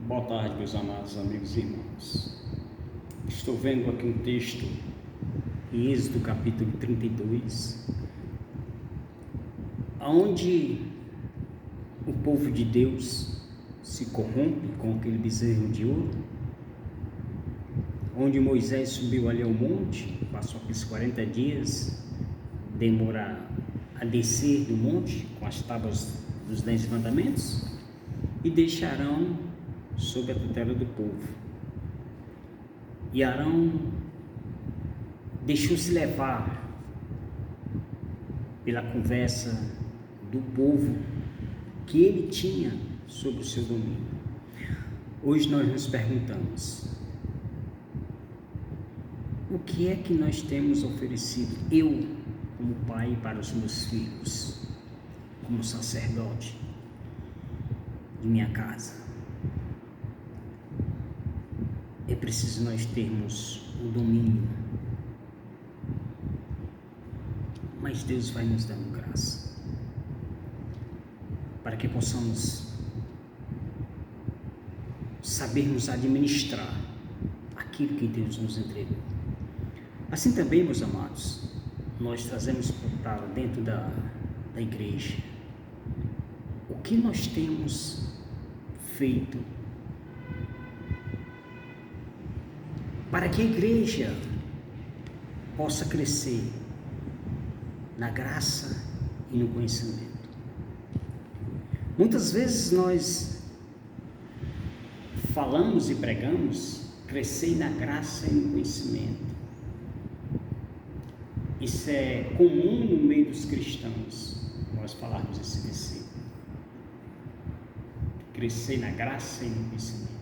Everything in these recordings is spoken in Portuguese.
Boa tarde, meus amados amigos e irmãos. Estou vendo aqui um texto em Êxodo capítulo 32, onde o povo de Deus se corrompe com aquele bezerro de ouro, onde Moisés subiu ali ao monte, passou aqueles 40 dias, demora a descer do monte com as tábuas dos 10 mandamentos, e deixarão sob a tutela do povo. E Arão deixou-se levar pela conversa do povo que ele tinha sob o seu domínio. Hoje nós nos perguntamos: o que é que nós temos oferecido, eu como pai, para os meus filhos, como sacerdote de minha casa? É preciso nós termos o domínio, mas Deus vai nos dando graça para que possamos sabermos administrar aquilo que Deus nos entregou. Assim também, meus amados, nós trazemos para dentro da igreja o que nós temos feito para que a igreja possa crescer na graça e no conhecimento. Muitas vezes nós falamos e pregamos crescer na graça e no conhecimento. Isso é comum no meio dos cristãos, nós falarmos esse versículo. Crescer na graça e no conhecimento.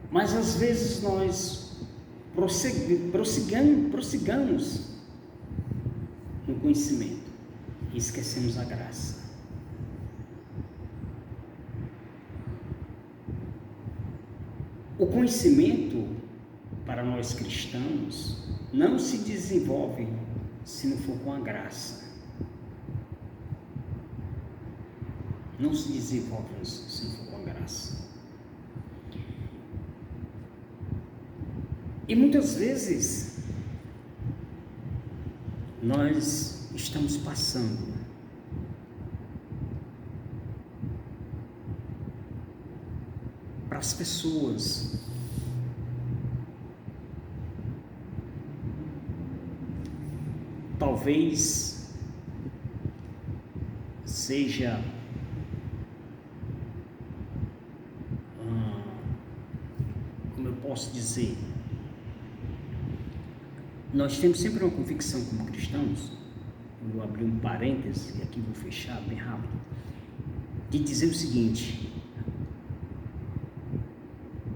Mas às vezes nós prossigamos no conhecimento e esquecemos a graça. O conhecimento para nós cristãos não se desenvolve se não for com a graça. Não se desenvolve se não for com a graça. E muitas vezes nós estamos passando para as pessoas talvez seja como eu posso dizer, nós temos sempre uma convicção como cristãos, eu vou abrir um parêntese e aqui vou fechar bem rápido, de dizer o seguinte: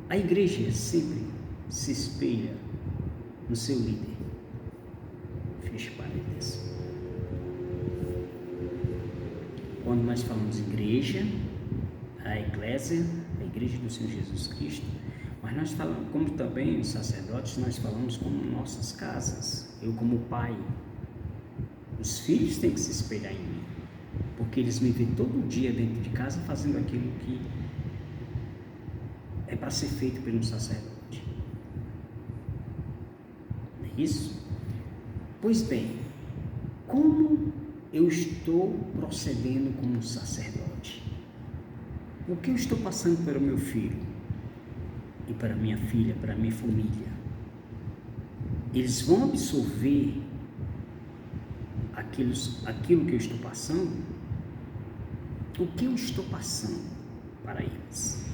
a igreja sempre se espelha no seu líder. Fecha parênteses. Quando nós falamos igreja, a eclésia, a igreja do Senhor Jesus Cristo, mas nós falamos, como também os sacerdotes, nós falamos como nossas casas. Eu como pai, os filhos têm que se espelhar em mim, porque eles me veem todo dia dentro de casa fazendo aquilo que é para ser feito pelo sacerdote. Não é isso? Pois bem, como eu estou procedendo como sacerdote? O que eu estou passando para o meu filho e para minha filha, para minha família? Eles vão absorver aquilo que eu estou passando? O que eu estou passando para eles?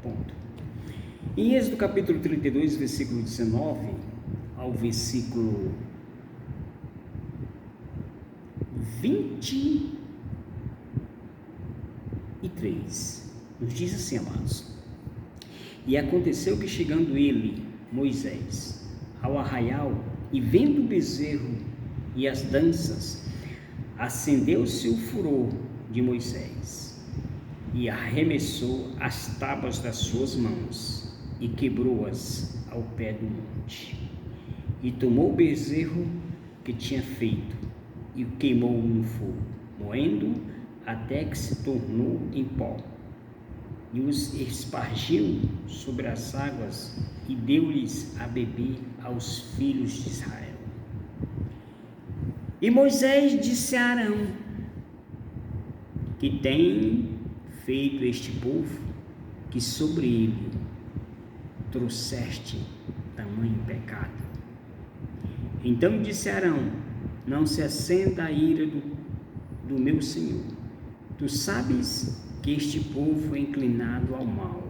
Ponto. Em Êxodo capítulo 32, versículo 19 ao versículo 23, nos diz assim, amados: e aconteceu que, chegando ele, Moisés, ao arraial, e vendo o bezerro e as danças, acendeu-se o furor de Moisés, e arremessou as tábuas das suas mãos, e quebrou-as ao pé do monte. E tomou o bezerro que tinha feito, e o queimou no fogo, moendo até que se tornou em pó, e os espargiu sobre as águas, e deu-lhes a beber aos filhos de Israel. E Moisés disse a Arão: que tem feito este povo, que sobre ele trouxeste tamanho pecado? Então disse Arão: não se acenda a ira do meu Senhor. Tu sabes que este povo é inclinado ao mal.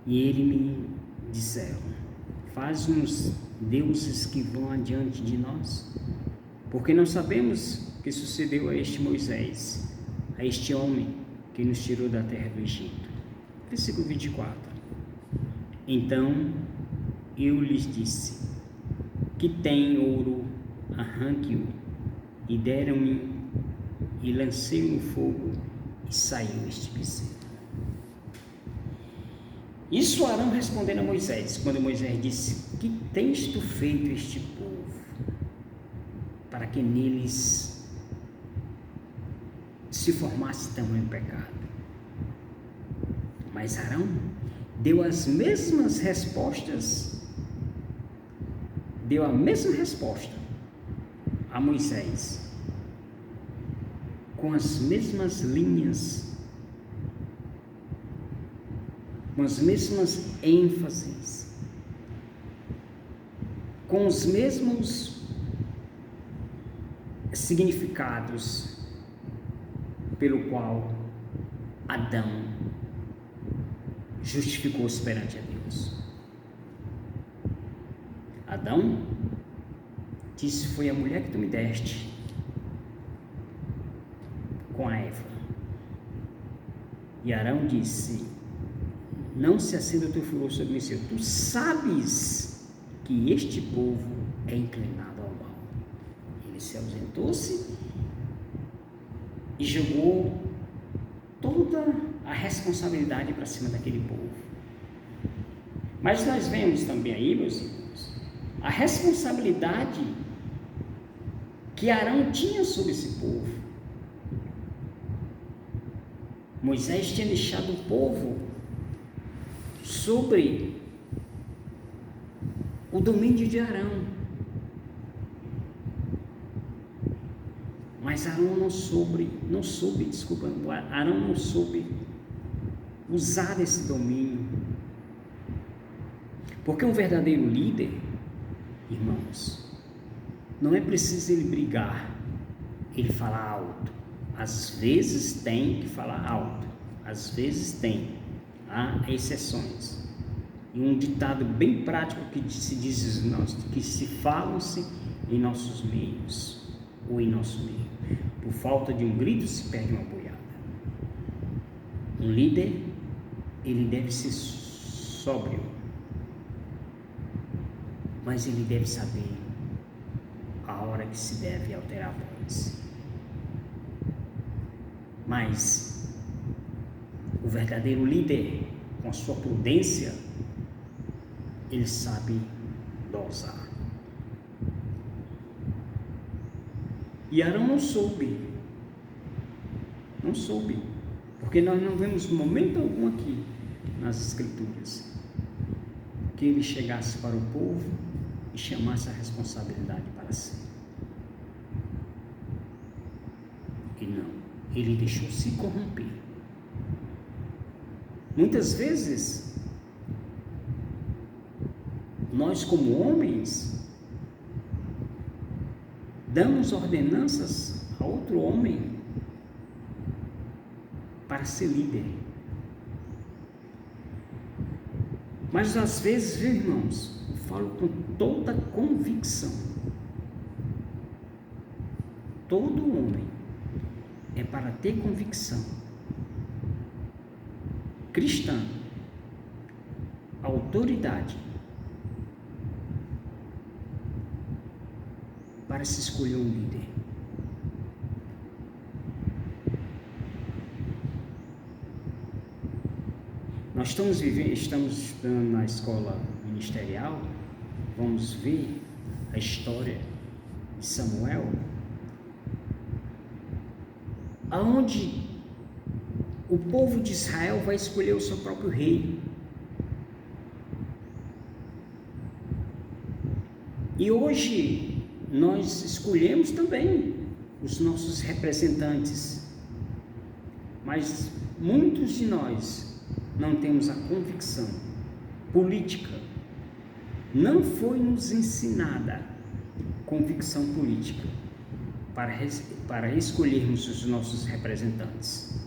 E ele me disseram: faz-nos deuses que vão adiante de nós, porque não sabemos o que sucedeu a este Moisés, a este homem que nos tirou da terra do Egito. Versículo 24. Então eu lhes disse: que tem ouro, arranque-o. E deram-me, e lancei no fogo, e saiu este bezerro. Isso Arão respondendo a Moisés, quando Moisés disse: que tens tu feito este povo, para que neles se formasse tamanho pecado? Mas Arão deu a mesma resposta a Moisés, com as mesmas linhas, com as mesmas ênfases, com os mesmos significados pelo qual Adão justificou-se perante a Deus. Adão disse: foi a mulher que tu me deste com a Eva. E Arão disse: não se acenda o teu furor sobre mim, Senhor. Tu sabes que este povo é inclinado ao mal. Ele se ausentou-se e jogou toda a responsabilidade para cima daquele povo. Mas nós vemos também aí, meus irmãos, a responsabilidade que Arão tinha sobre esse povo. Moisés tinha deixado o povo sobre o domínio de Arão, mas Arão não soube usar esse domínio, porque um verdadeiro líder, irmãos, não é preciso ele brigar, ele falar alto. Às vezes tem que falar alto, às vezes há exceções. E um ditado bem prático que se diz que se falam-se em nossos meios, ou em nosso meio: por falta de um grito se perde uma boiada. Um líder, ele deve ser sóbrio, mas ele deve saber a hora que se deve alterar a voz. Mas o verdadeiro líder, com a sua prudência, ele sabe dosar. E Arão não soube, porque nós não vemos momento algum aqui nas Escrituras que ele chegasse para o povo e chamasse a responsabilidade para si. E não, ele deixou se corromper. Muitas vezes, nós como homens, damos ordenanças a outro homem para ser líder. Mas às vezes, viu, irmãos, eu falo com toda convicção, todo homem é para ter convicção cristã, autoridade, para se escolher um líder. Nós estamos estudando na escola ministerial, vamos ver a história de Samuel. aonde o povo de Israel vai escolher o seu próprio rei. E hoje nós escolhemos também os nossos representantes, mas muitos de nós não temos a convicção política. Não foi nos ensinada convicção política para escolhermos os nossos representantes.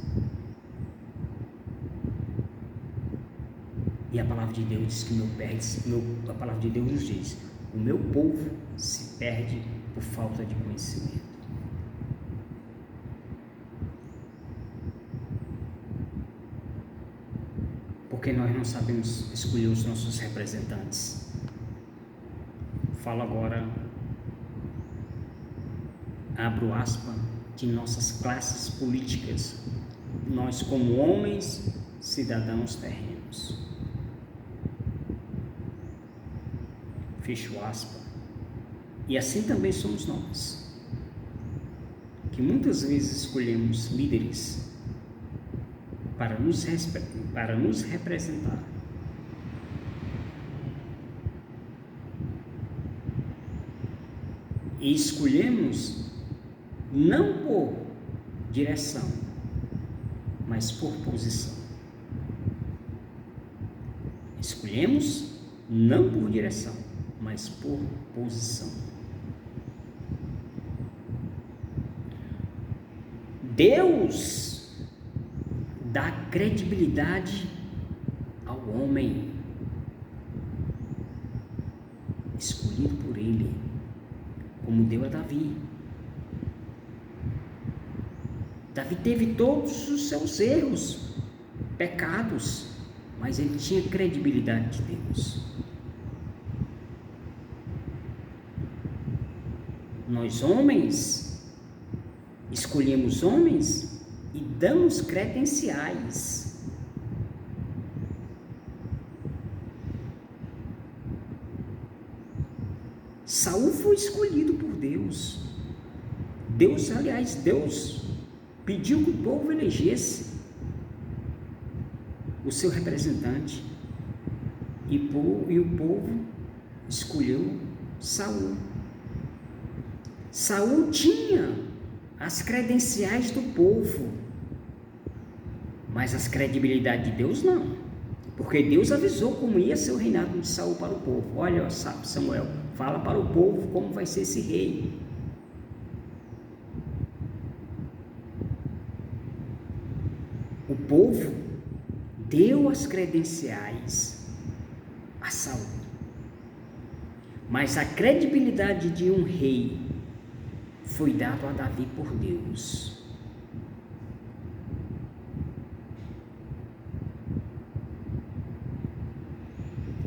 E a palavra de Deus diz que a palavra de Deus nos diz: o meu povo se perde por falta de conhecimento. Porque nós não sabemos escolher os nossos representantes. Falo agora, abro aspas, de nossas classes políticas, nós como homens, cidadãos terrenos. Fecho aspas. E assim também somos nós, que muitas vezes escolhemos líderes para nos representar. E escolhemos não por direção, mas por posição. Escolhemos não por direção, mas por posição. Deus dá credibilidade ao homem escolhido por Ele, como deu a Davi. Davi teve todos os seus erros, pecados, mas ele tinha credibilidade de Deus. Nós homens, escolhemos homens e damos credenciais. Saul foi escolhido por Deus. Deus pediu que o povo elegesse o seu representante. E o povo escolheu Saul. Saul tinha as credenciais do povo, mas as credibilidades de Deus não, porque Deus avisou como ia ser o reinado de Saul para o povo. Olha, Samuel, fala para o povo como vai ser esse rei. O povo deu as credenciais a Saul, mas a credibilidade de um rei foi dado a Davi por Deus.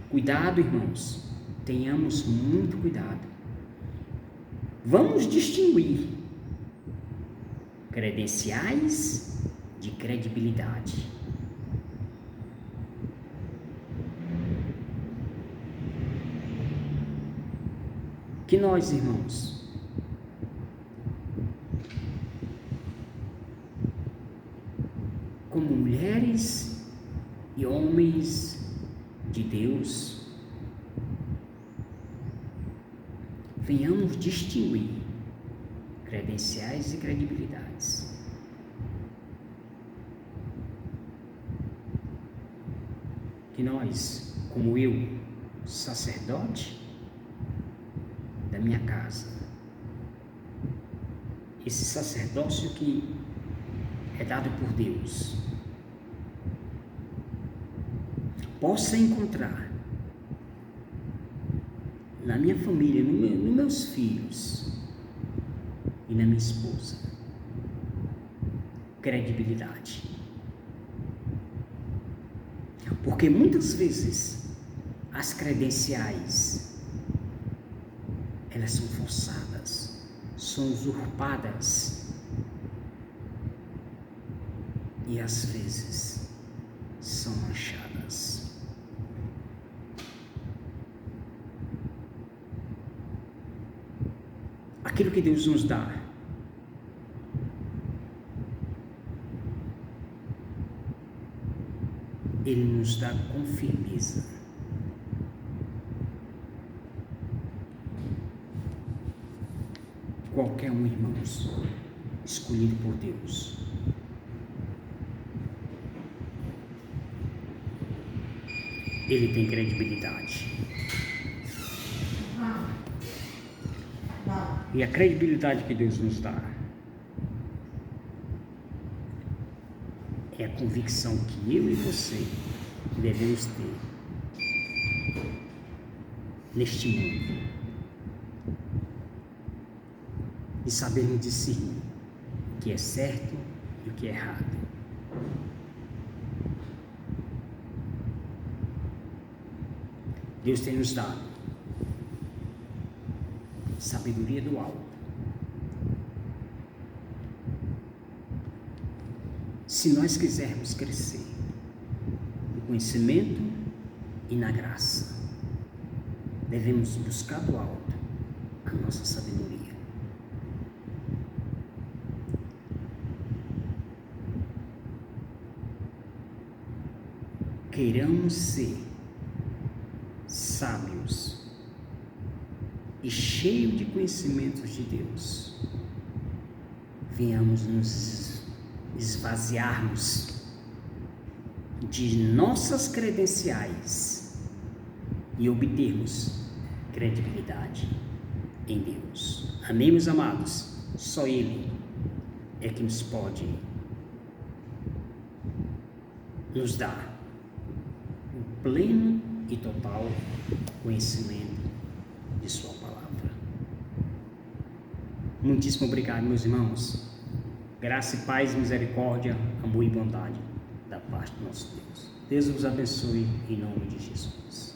Cuidado, irmãos, tenhamos muito cuidado. Vamos distinguir credenciais de credibilidade. Que nós, irmãos, como mulheres e homens de Deus, venhamos distinguir credenciais e credibilidades. Que nós, como eu, sacerdote da minha casa, esse sacerdócio que é dado por Deus, possa encontrar na minha família, nos meus filhos e na minha esposa credibilidade. Porque muitas vezes as credenciais elas são forçadas, são usurpadas e às vezes são manchadas. Aquilo que Deus nos dá Ele nos dá com firmeza. Qualquer um, irmãos, escolhido por Deus, ele tem credibilidade. E a credibilidade que Deus nos dá é a convicção que eu e você devemos ter neste mundo, de sabermos discernir o que é certo e o que é errado. Deus tem nos dado sabedoria do alto. Se nós quisermos crescer no conhecimento e na graça, devemos buscar do alto a nossa sabedoria. Queiramos ser sábios e cheios de conhecimentos de Deus, venhamos nos esvaziarmos de nossas credenciais e obtermos credibilidade em Deus. Amém, meus amados? Só Ele é que nos pode nos dar o pleno e total conhecimento de sua palavra. Muitíssimo obrigado, meus irmãos. Graça e paz, misericórdia, amor e bondade da parte do nosso Deus. Deus vos abençoe em nome de Jesus.